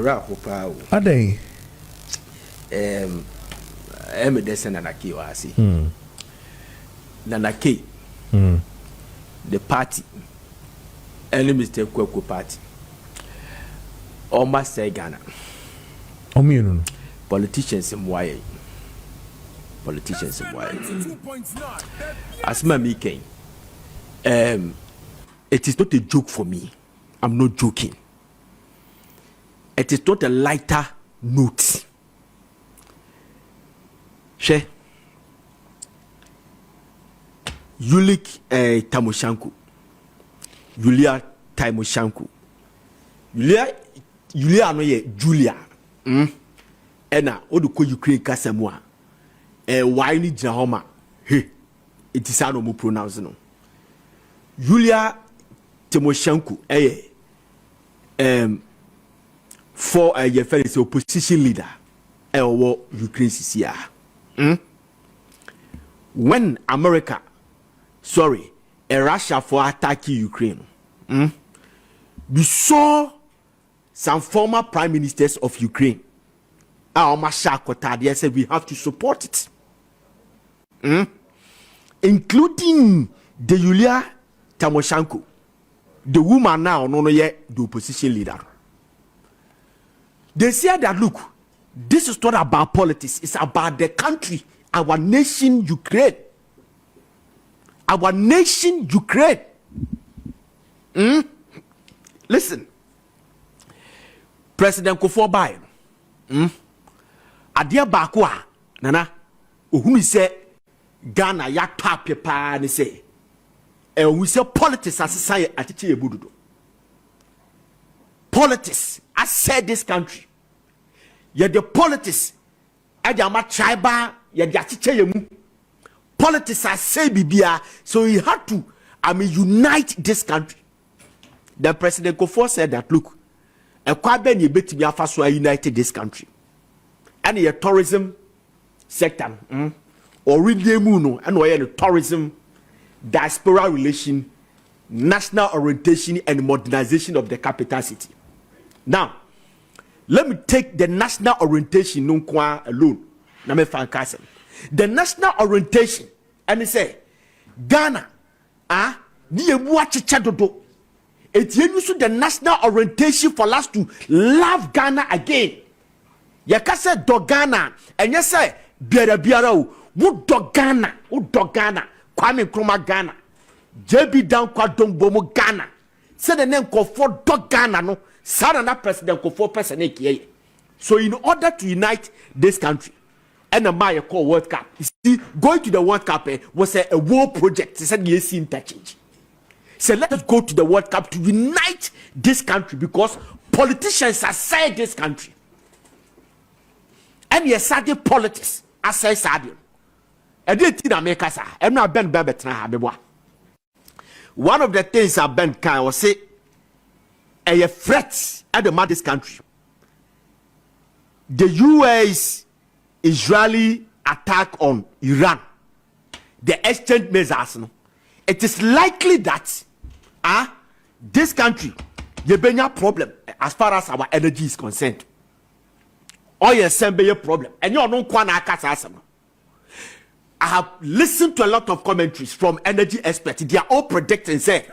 Hopa. Are they? Emedesen Nanaki Wasi. Nanaki. The party. Any mistake Kweko party. Almost say Ghana. Politicians in why. Politicians in why. As my making. It is not a joke for me. I'm not joking. It is not a lighter note. She Yulik Tamoshanku. Yulia Timoshanku. Yulia no ye Julia. Ena oduko Ukraine kasamwa. Why ni Jahoma? Hey, it is how no pronounce no. Yulia Timoshanku for a fellow opposition leader Ukraine CCR. When Russia for attacking Ukraine, we saw some former prime ministers of Ukraine. They said we have to support it, including the Yulia Timoshanku, the woman now no yet the opposition leader. They said that look, this is not about politics, it's about the country, our nation Ukraine. Our nation Ukraine. Listen, President Kufuor Bai, adia bakwa nana ohunu se Ghana ya tap pa ni say we say politics asesa atete ebududo. Politics I said this country. Ye the politics ajama tribal ye the atete yemu. Politics I say bibia, so he had to unite this country. The President Kufuor said that look, e kwa ben ye betimi afa so united this country. And the tourism sector or really no and the tourism diaspora relation, national orientation and modernization of the capital city. Now, let me take the national orientation alone. The national orientation, and they say, Ghana, it's used the national orientation for us to love Ghana again. Yakase do Ghana, and you say, Biara, would do Ghana, Kwame Nkrumah Ghana, JB down Kwadong Bomo Ghana. Say the name for do Ghana, no, Sarana President Kufuor person. So, in order to unite this country, and a Maya call World Cup, you see, going to the World Cup was a war project. He said, yes, interchange. So, let us go to the World Cup to unite this country because politicians aside this country. And yes, Saudi politics, as I said, I didn't make us. I'm not Ben Babetna. One of the things I Ben can was say a threat at the this country. The US Israeli attack on Iran, the exchange measures. It is likely that this country you be a problem as far as our energy is concerned. Or you be a problem, and you don't want. I have listened to a lot of commentaries from energy experts. They are all predicting say,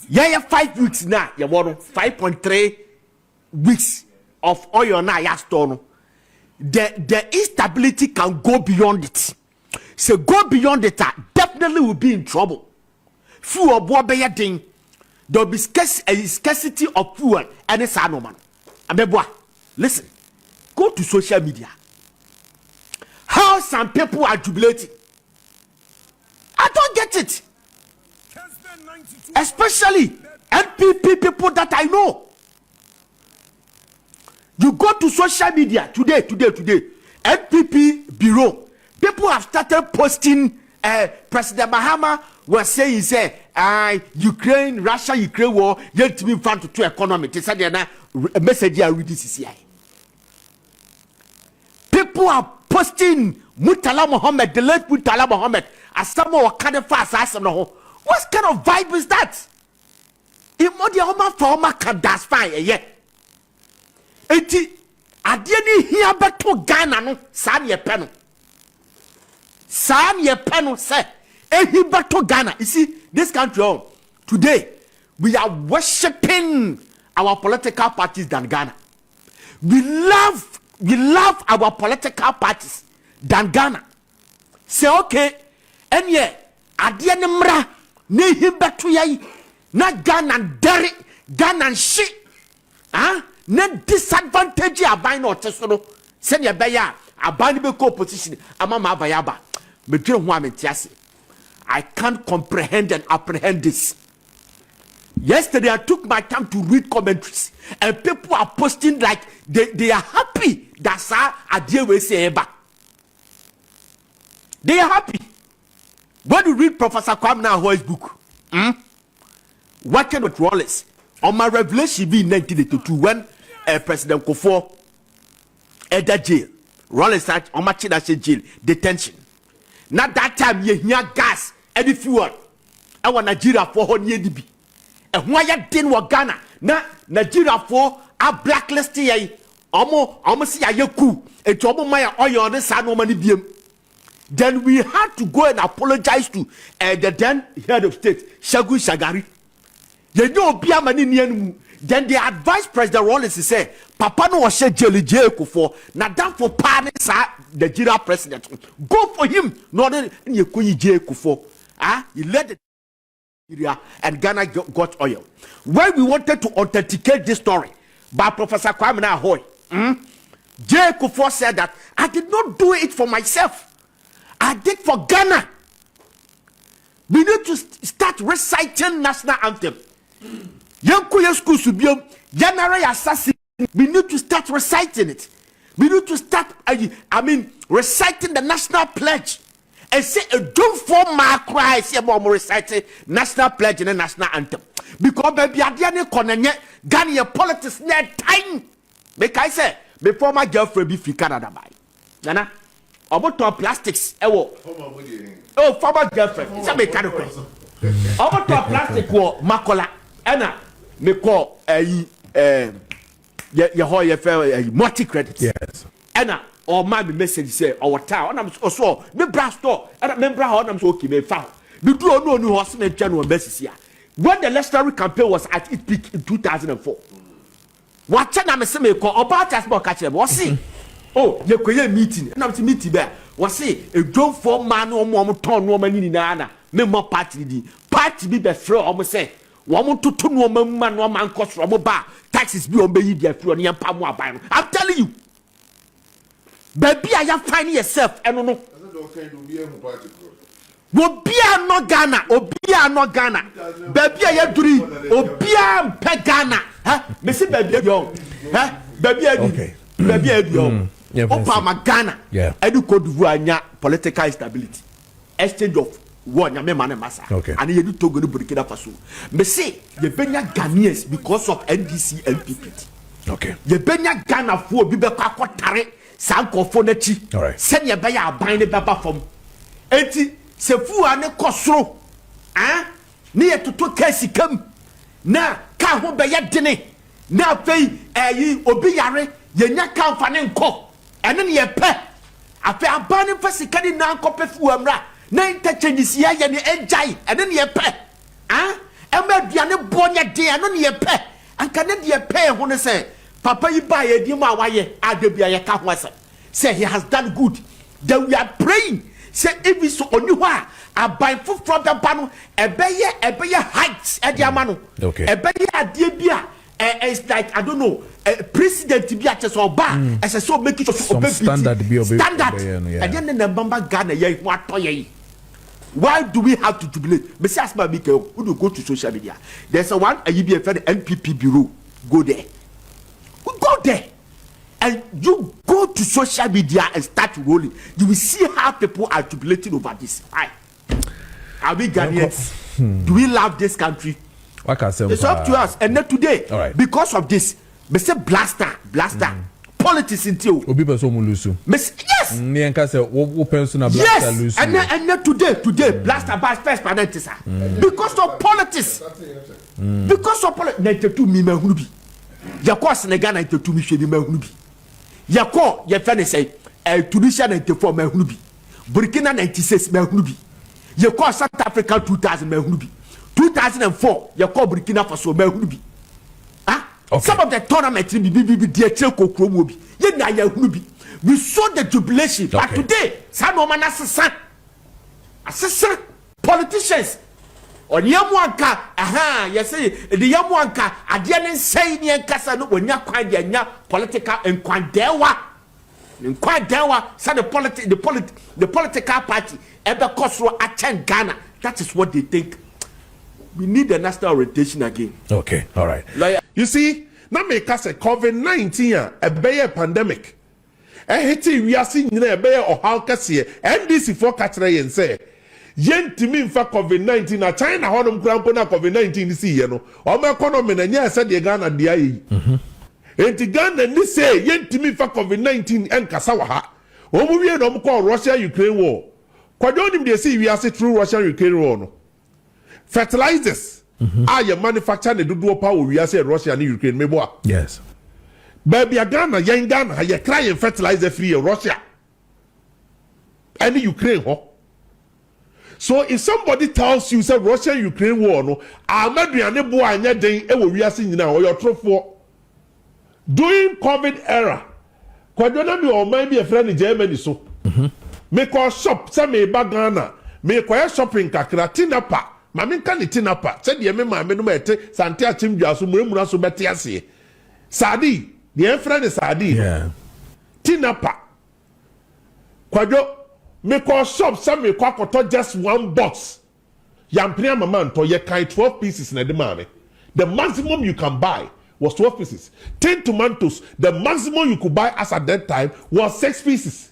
5 weeks now. You want 5.3 weeks of oil now. You store. The instability can go beyond it. So go beyond it, definitely will be in trouble. Fuel thing. There will be scarcity of fuel and it's man. Listen, go to social media. How some people are jubilating. I don't get it. Especially NPP people that I know. You go to social media today. NPP bureau. People have started posting. President Mahama was saying, Ukraine, Russia, Ukraine war, yet to be front to economy. They said, a message I read this. People are posting Murtala Mohammed, the late Murtala Mohammed, as someone kind of fast. What kind of vibe is that? If Modi Homa former can that's fine, yeah. enti ade ni hia beto Ghana no sa ne yepe no say ehi beto Ghana. You see this country today we are worshiping our political parties than Ghana. We love our political parties than Ghana. Say okay, and yeah, ade ne mra ne hi beto yai na Ghana dere Ghana shit. Na disadvantage aban no teso no se ne be ya aban be ko position ama ma abayaba me dwere ho amentiase. I can't comprehend and apprehend this. Yesterday I took my time to read commentaries and people are posting like they are happy that sir adie we say eba. They are happy. When you read Professor Kwame Nkrumah's book, working with Wallace on my revelation be in 1982 when President Kufuor entered jail. Wallace at on my jail detention. Not that time you hear gas and fuel. I want Nigeria for her near DB. And why you didn't work Ghana? Na Nigeria for a blacklist here. Almost see a coup. And to my oil on the side no money BM. Then we had to go and apologize to the then head of state, Shagu Shagari. You know, be a man. Then they advised President Rollins to say, Papa no was jail for now that for partners the Nigeria president. Go for him. No, then you could jail for. He led the Nigeria and Ghana got oil. When we wanted to authenticate this story by Professor Kwame Nkrumah, J. Kufuor said that I did not do it for myself. I did for Ghana. We need to start reciting national anthem. Young school should be general assassin. We need to start reciting it. We need to start, reciting the national pledge. And say, don't form my cry, say, I'm reciting national pledge and the national anthem. Because, baby, I didn't connect Ghana politics net time. Make I say, before my girlfriend be free Canada by. Nana, about to plastics. Oh, former girlfriend. It's a mechanical. About to plastic war, Makola. Anna, me call multi credit. Yes. Anna, or my message say our town. I'm so me brass store. And I remember how I'm so okay. Me found. We do no new hospital general basis here. When the legendary campaign was at its peak in 2004. What time I say me call about us more catch them. What's it? Oh, you could meeting. And I'm to meet there. What's it? A drone for man no more turn woman in Nana. Me more party be the throw almost say. Woman to turn woman no man cost from a bar. Taxes be obeyed their through and Pamwa by. I'm telling you. Baby, I am finding yourself. I don't know. Obia no Ghana. Obia no Ghana. Baby, I am doing. Obia pe Ghana. Huh? Missy baby young. Huh? Baby, okay. Baby, young. Opa Ghana. Yeah. I do Cote d'Ivoire political instability. Exchange of one man massa. Okay. And you do to go to Burkina Faso. Me say you benya Ghanaians because of NDC NPP. Okay. You benya Ghana for be kwa tare sanko for nechi. All right. Send you beya aban ne baba from. Enti se fu ane kosro. Ni etuto kesi kam. Na ka ho beya dene. Na fei yi obi yare ye nya kan fa ne nko. Ene ne ye pe. Afi aban ne fasika ni na nkope fu amra. Na interchanges ya ye ne enjai ene ne ye pe. Ema duane bonya de eno ne ye pe. Anka ne de ye pe ho ne se papa yi ba ye di ma waye adebia ye ka ho ase. Say he has done good. Then we are praying. Say if we so onu ho a aban foforo be ba no ebeye heights e di ama no. Okay. Ebeye ade bia it's like I don't know president bi a cheso ba as so make it so open standard standard. And then the number Ghana ye ho atoye. Why do we have to jubilate? But ask my big who do go to social media. There's a one a NPP bureau. Go there. We go there. And you go to social media and start rolling. You will see how people are jubilating over this. Why? Are we Ghanaians? Do we love this country? It's up to us. And then today, right, because of this, they say blaster. Politics in you. Yes. Yes. And then today, blaster by first panelist. Because of politics. Because of politics. 92 million. Yako Senegal 92 mishwe mahunu bi. Yako ye fene say Tunisia 94 mahunu bi. Burkina 96 mahunu bi. Yako South Africa 2000 mahunu bi. 2004 yako Burkina Faso mahunu bi. Okay. Some of the tournament we saw the jubilation, okay. But today, some woman assistant politicians on Yamuanka, you say the Yamuanka, I didn't say near Casano when you're quite political and Quandewa. In Quandewa, so the political party ever cost attend Ghana. That is what they think. We need a national orientation again. Okay, all right. You see, now make us a COVID-19 a bear pandemic. We are seeing a bear or how Cassia NDC for Catray and say, Yen to me for COVID-19, a China Honum Grampona COVID-19 this year, no, or my economy and yes, said the Ghana DIE. And to Ghana, and this say, Yen to me for COVID-19 and Kasawaha. Or we are call Russia Ukraine war. Quadonim they see we are through Russia Ukraine war. No. Fertilizers are your manufacturer they do power we are say Russia and Ukraine maybe. Yes. Baby Ghana, young Ghana, you crying fertilizer free Russia. And Ukraine, huh? So if somebody tells you say Russia Ukraine war no, Ahmadu boy anya den e we are seeing now or your true for during COVID era. Kwadona bi o man be a friend in Germany so. Make us shop say me ba Ghana, me kwaya shopping kakra tinapa. Mami nka ni tinapa said ye me mama no mete sante achimdwa so muremura so bete ase sadi the friend is sadi tinapa kwadwo me call shop say me kwakoto just one box yampria mama nto ye kan 12 pieces na de mame the maximum you can buy was 12 pieces 10 tomatoes the maximum you could buy as at that time was 6 pieces.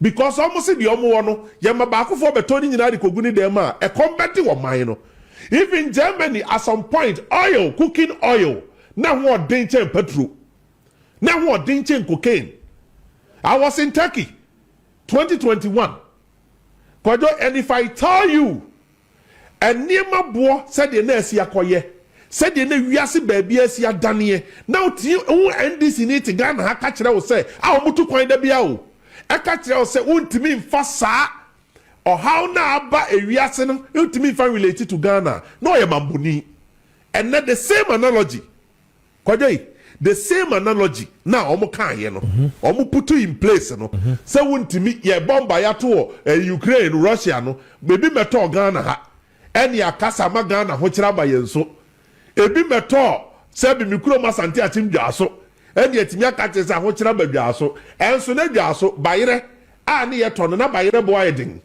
Because almost the omo yama baako for betoni nyina de koguni dem a e compete wo man no. Even Germany at some point oil, cooking oil, now what danger in petrol. Now what danger in cocaine. I was in Turkey 2021. And if I tell you and niema bo said the nurse yakoye said the ne wiase baby asia danie now ti NDC ni ti Ghana ha ka kire wo say a omutu kwan da bia o eka kire say untimi mfa saa or how na aba ewiase no untimi mfa related to Ghana no ye mambuni and not the same analogy kwadai the same analogy now omo kan ye no omo put in place no say untimi ye bomba ya to Ukraine Russia no baby meto Ghana ha eni akasa ma Ghana ho kira ba ye nso ebi meto say bi mikuro masante atimdwa so eni etimi akate say ho kira ba dwa so enso na dwa so bayire a ne ye to no na bayire bo ayedin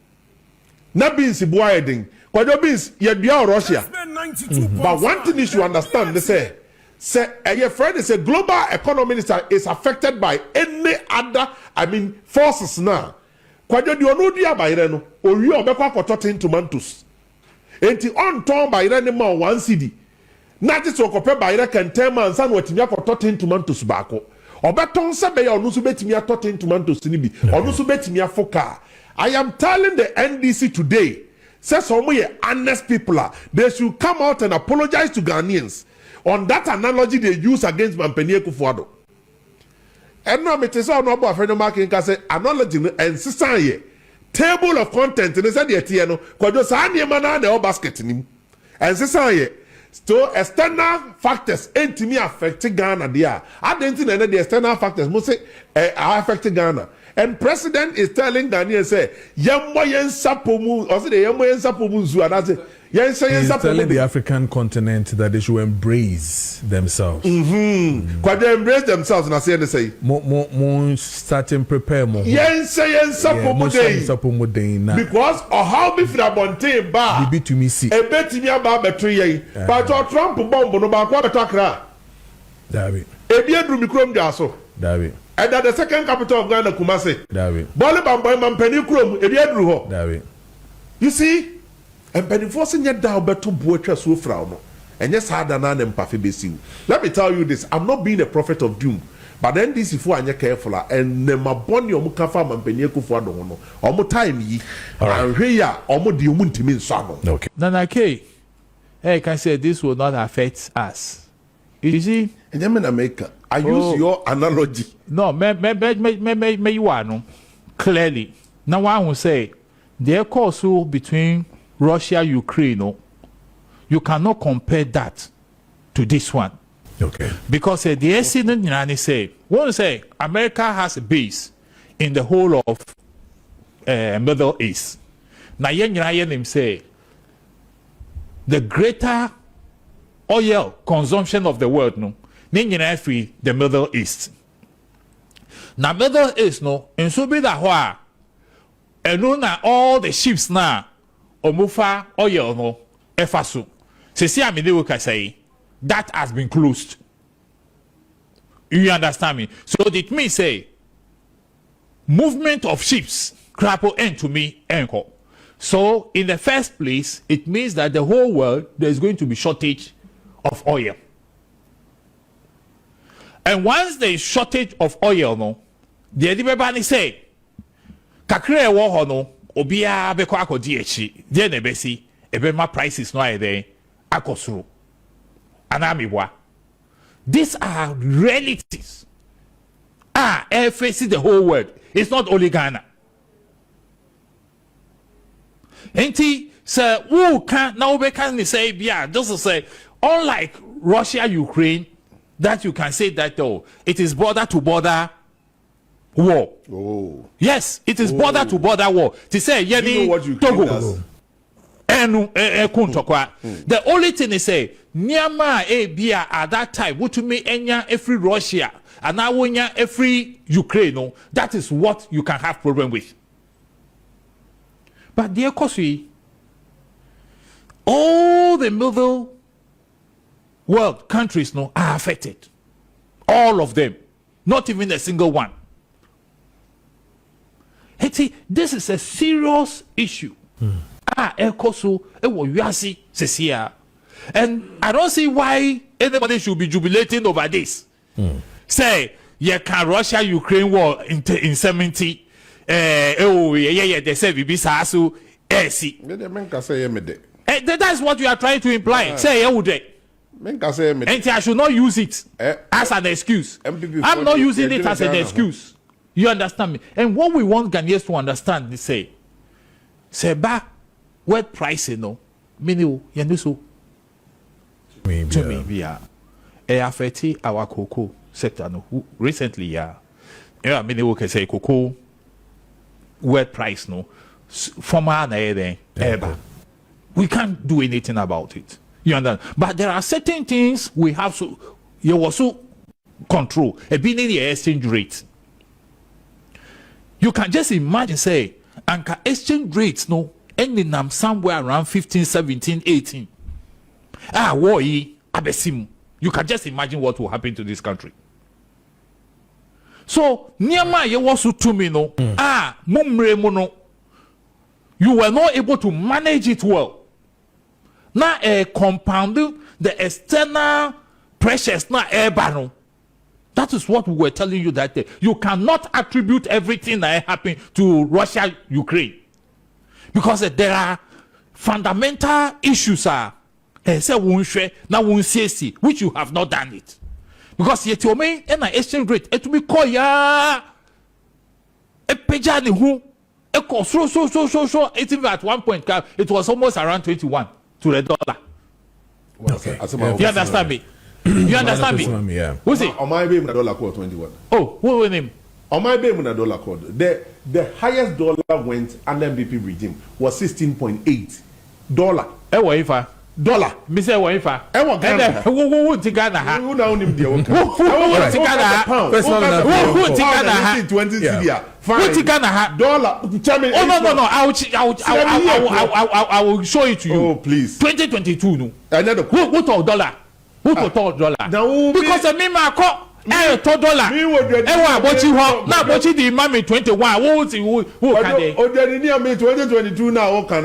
na beans bo ayedin kwajo beans ye dua Russia but one thing is you understand they say your friend is a global economy is affected by any other forces now kwajo di onu dua bayire no owi obekwa akoto tomatoes enti on ton bayire ne ma 1 cedi na ti so kope bayire kenten man san watimi akoto tomatoes baako obeton se be ya onu so betimi akoto tomatoes ni bi onu so betimi afoka. I am telling the NDC today, say some honest people they should come out and apologize to Ghanaians on that analogy they use against Mampeni Kufuado. And now me say no about friend marking say analogy and sister table of content and they said the no kwajo sa niema na the basket ni and sister so external factors entimi affect Ghana there. I don't think that the external factors must say affect Ghana. And president is telling Ghanaians say yammo yensapomu or say yammo yensapomu zu and say He's telling the African continent that they should embrace themselves. Quite they embrace themselves and I say more starting prepare more. Because or how be frabonte ba be to me see a bet me about betray but Trump bomb no ba kwa betakra David e bia dru mikrom jaso David and that the second capital of Ghana Kumasi David Bole bamboy mampeni krom e bia dru ho David you see and penifosing yet down beto boetra so frown and yes harder than empafe besiu. Let me tell you this, I'm not being a prophet of doom, but then this if you careful and nema boni omukafa mampeni ekufu ado no omo time yi and here omo di omuntimi nso ano. Okay. Nana K, hey, can say this will not affect us. You see? And then in America, I use your analogy. No, me you are no clearly. Now I will say the course between Russia Ukraine, no, you cannot compare that to this one. Okay. Because the incident in say, one say America has a base in the whole of Middle East. Now him say the greater oil consumption of the world, no, free the Middle East. Now Middle East, no, and so be that why, and now all the ships now, omufa oil no, efasu. See, I mean, can say that has been closed. You understand me? So it means say movement of ships crapple end to me anchor. So in the first place, it means that the whole world there is going to be shortage of oil. And once there is shortage of oil, no, the everybody say kakre wo no obia be kwa akodi echi de na be si ebe ma prices no there akosuru anamiwa. These are realities facing the whole world. It's not only Ghana. Enti sir who can now we can say yeah just to say unlike Russia Ukraine that you can say that it is border to border war. Oh. Yes, it is border to border war. To say you know what Ukraine does? The only thing is say Nyama bia at that time what to me enya every Russia and now wonya every Ukraine, no, that is what you can have problem with. But dear Kosi, all the middle world countries no are affected. All of them, not even a single one. Hey, this is a serious issue. Ekosu ewo wiase sesia. And I don't see why anybody should be jubilating over this. Say, yeah, can Russia Ukraine war in 70? They say we be sasu. That's what you are trying to imply. Say, and I should not use it as an excuse. I'm not using it as an excuse. You understand me? And what we want Ghanaians to understand is say ba word pricing no meaning so to me yeah affect our cocoa sector no recently yeah meaning we can say cocoa word price no former na we can't do anything about it, you understand? But there are certain things we have to you also control being in the exchange rate. You can just imagine say anka exchange rates no ending them somewhere around 15, 17, 18. Abesim. You can just imagine what will happen to this country. So Niama Yewasu to me no mumre mono. You were not able to manage it well. Now compounding the external pressures na no. That is what we were telling you that day. You cannot attribute everything that happened to Russia, Ukraine. Because there are fundamental issues which you have not done it. Because yet your main exchange rate it will be called so even at one point it was almost around 21 to the dollar. Okay. You understand me? You understand me? Yeah. Who's it? On my baby dollar code 21. Oh, who will name? On my baby dollar code. The highest dollar went under NPP regime was $16.8. Dollar. Me say what if I? Who take Ghana? Who now name the one? Who take Ghana? Who take Ghana? 20 Syria. Who take Ghana? Dollar. Oh no! I will show it to you. Oh please. 2022 no. Another. Who talk dollar? Who talk dollar? Because the me ma $1 now bochi the mami 21 who can they? Oh, they near me 2022 now. Who can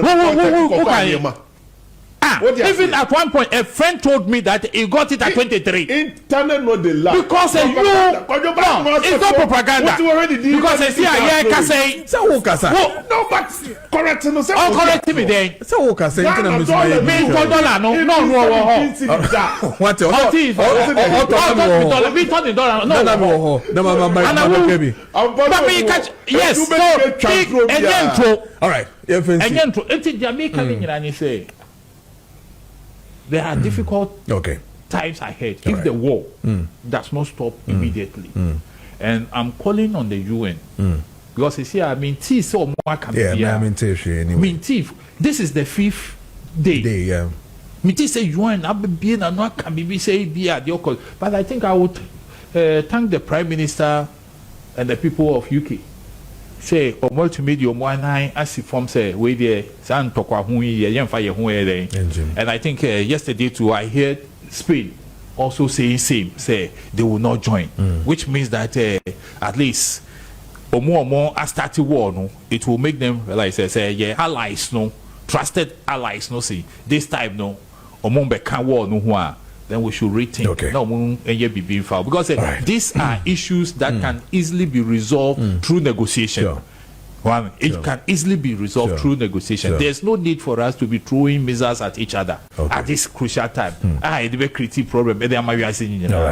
What they are Even saying? at one point, a friend told me that he got it at 23. Internet no dey lie. Because you, no, it's not propaganda. What you already did. Because I see a year can say, Say who can say? No, but correct no. oh, correct me then. Say who can say? Internet music. Me $1 no. What? But me catch yes. So again, all right. again, to Jamaica, and say there are difficult times ahead if the war does not stop immediately. And I'm calling on the UN because you see, I mean, so more can be. I mean, this is the 5th day. Yeah. Me say UN, I be and not can be say be at your cause. But I think I would thank the Prime Minister and the people of UK. Say or multimedia one nine as if from say we there san tokwa hu ye fire hu and I think yesterday too I heard Spain also saying same say they will not join, which means that at least more as started war no, it will make them realize say yeah allies no, trusted allies no, see this time no be can war no, then we should rethink no because these are issues that can easily be resolved through negotiation. It can easily be resolved through negotiation. There's no need for us to be throwing missiles at each other at this crucial time. It's a critique problem.